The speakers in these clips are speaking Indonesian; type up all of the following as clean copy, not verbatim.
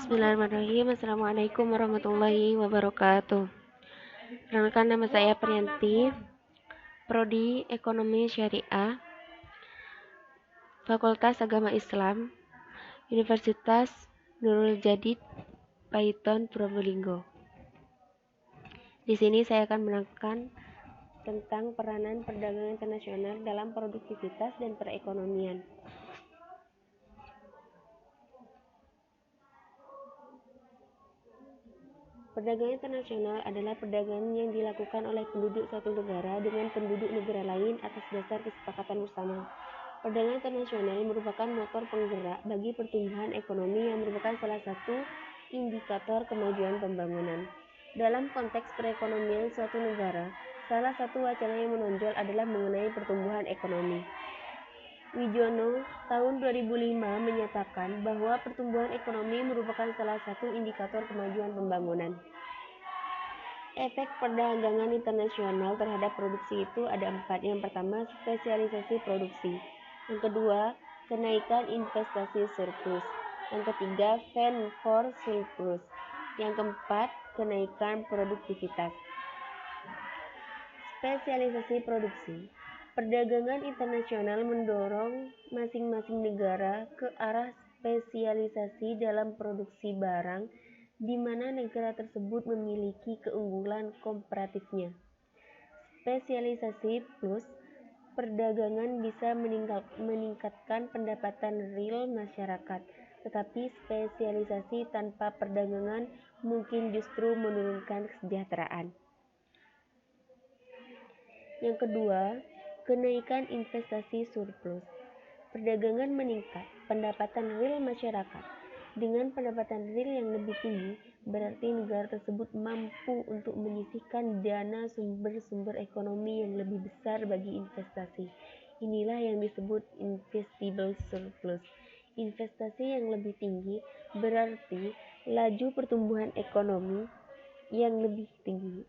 Bismillahirrahmanirrahim. Assalamualaikum warahmatullahi wabarakatuh. Perkenalkan, nama saya Priyanti, Prodi Ekonomi Syariah, Fakultas Agama Islam, Universitas Nurul Jadid, Paiton, Probolinggo. Di sini saya akan menerangkan tentang peranan perdagangan internasional dalam produktivitas dan perekonomian. Perdagangan internasional adalah perdagangan yang dilakukan oleh penduduk suatu negara dengan penduduk negara lain atas dasar kesepakatan bersama. Perdagangan internasional merupakan motor penggerak bagi pertumbuhan ekonomi yang merupakan salah satu indikator kemajuan pembangunan. Dalam konteks perekonomian suatu negara, salah satu wacana yang menonjol adalah mengenai pertumbuhan ekonomi. Wijono tahun 2005 menyatakan bahwa pertumbuhan ekonomi merupakan salah satu indikator kemajuan pembangunan. Efek perdagangan internasional terhadap produksi itu ada 4. Yang pertama, spesialisasi produksi. Yang kedua, kenaikan investasi surplus. Yang ketiga, van for surplus. Yang keempat, kenaikan produktivitas. Spesialisasi produksi. Perdagangan internasional mendorong masing-masing negara ke arah spesialisasi dalam produksi barang, di mana negara tersebut memiliki keunggulan komparatifnya. Spesialisasi plus perdagangan bisa meningkatkan pendapatan real masyarakat, tetapi spesialisasi tanpa perdagangan mungkin justru menurunkan kesejahteraan. Yang kedua, kenaikan investasi surplus. Perdagangan meningkat pendapatan real masyarakat. Dengan pendapatan real yang lebih tinggi, berarti negara tersebut mampu untuk menyisihkan dana sumber-sumber ekonomi yang lebih besar bagi investasi. Inilah yang disebut investable surplus. Investasi yang lebih tinggi berarti laju pertumbuhan ekonomi yang lebih tinggi.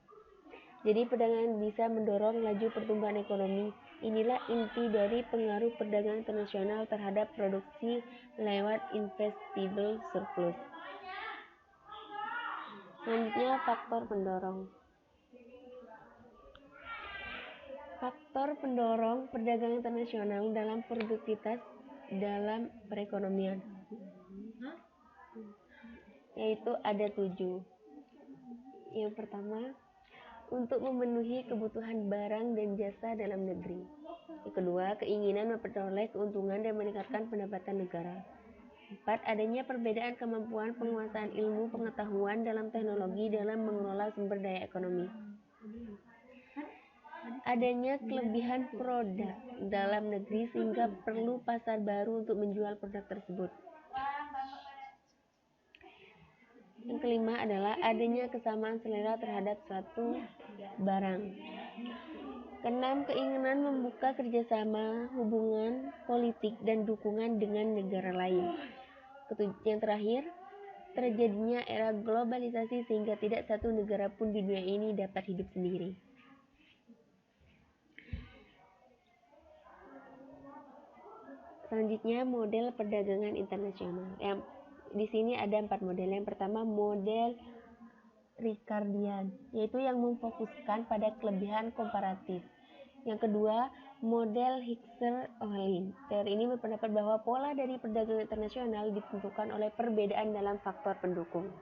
Jadi perdagangan bisa mendorong laju pertumbuhan ekonomi. Inilah inti dari pengaruh perdagangan internasional terhadap produksi lewat investable surplus. Selanjutnya, faktor pendorong. Faktor pendorong perdagangan internasional dalam produktivitas dalam perekonomian, yaitu ada 7. Yang pertama, untuk memenuhi kebutuhan barang dan jasa dalam negeri. Yang kedua, keinginan memperoleh keuntungan dan meningkatkan pendapatan negara. 4. Adanya perbedaan kemampuan penguasaan ilmu pengetahuan dalam teknologi dalam mengelola sumber daya ekonomi. Adanya kelebihan produk dalam negeri sehingga perlu pasar baru untuk menjual produk tersebut. Yang kelima adalah adanya kesamaan selera terhadap suatu barang. Keenam, keinginan membuka kerjasama, hubungan politik, dan dukungan dengan negara lain. Yang terakhir, terjadinya era globalisasi sehingga tidak satu negara pun di dunia ini dapat hidup sendiri. Selanjutnya, model perdagangan internasional. Di sini ada 4 model. Yang pertama, model Ricardian, yaitu yang memfokuskan pada kelebihan komparatif. Yang kedua, model Hickser-Ohlin. Teori ini berpendapat bahwa pola dari perdagangan internasional ditentukan oleh perbedaan dalam faktor pendukung.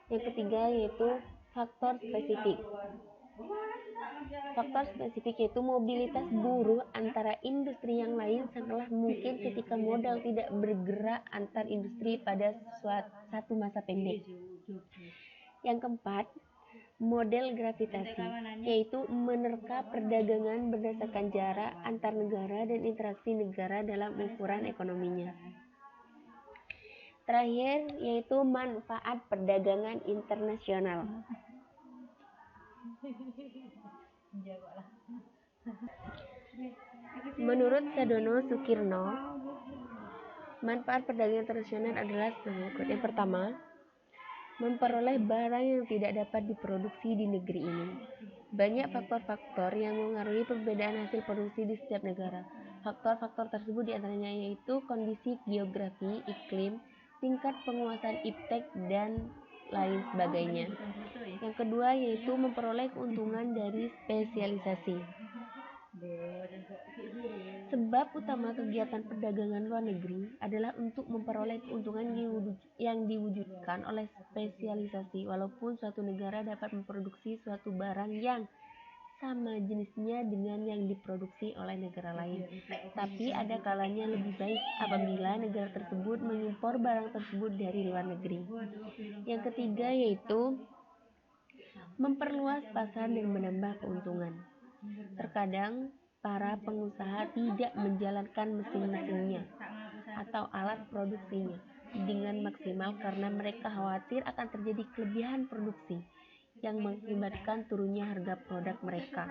Yang ketiga yaitu faktor spesifik. Faktor spesifik yaitu mobilitas buruh antara industri yang lain sangatlah mungkin ketika modal tidak bergerak antar industri pada satu masa pendek. Yang keempat, model gravitasi, yaitu menerka perdagangan berdasarkan jarak antar negara dan interaksi negara dalam ukuran ekonominya. Terakhir, yaitu manfaat perdagangan internasional. Menurut Sadono Sukirno, manfaat perdagangan internasional adalah berikut. Yang pertama, memperoleh barang yang tidak dapat diproduksi di negeri ini. Banyak faktor-faktor yang mengaruhi perbedaan hasil produksi di setiap negara. Faktor-faktor tersebut diantaranya yaitu kondisi geografi, iklim, tingkat penguasaan iptek, dan lain sebagainya. Yang kedua yaitu memperoleh keuntungan dari spesialisasi. Sebab utama kegiatan perdagangan luar negeri adalah untuk memperoleh keuntungan yang diwujudkan oleh spesialisasi. Walaupun suatu negara dapat memproduksi suatu barang yang sama jenisnya dengan yang diproduksi oleh negara lain, tapi ada kalanya lebih baik apabila negara tersebut mengimpor barang tersebut dari luar negeri. Yang ketiga yaitu memperluas pasar dan menambah keuntungan. Terkadang para pengusaha tidak menjalankan mesin-mesinnya atau alat produksinya dengan maksimal karena mereka khawatir akan terjadi kelebihan produksi yang mengakibatkan turunnya harga produk mereka.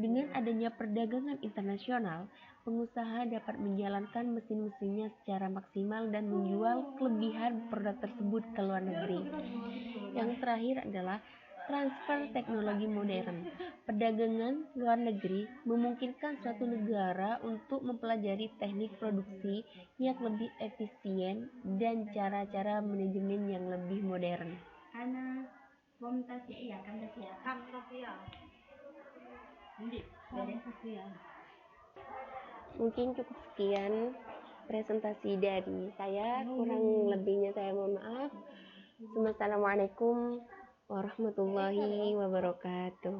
Dengan adanya perdagangan internasional, pengusaha dapat menjalankan mesin-mesinnya secara maksimal dan menjual kelebihan produk tersebut ke luar negeri. Yang terakhir adalah transfer teknologi modern. Perdagangan luar negeri memungkinkan suatu negara untuk mempelajari teknik produksi yang lebih efisien dan cara-cara manajemen yang lebih modern. Mungkin cukup sekian presentasi dari saya, kurang lebihnya saya mohon maaf. Assalamualaikum warahmatullahi wabarakatuh.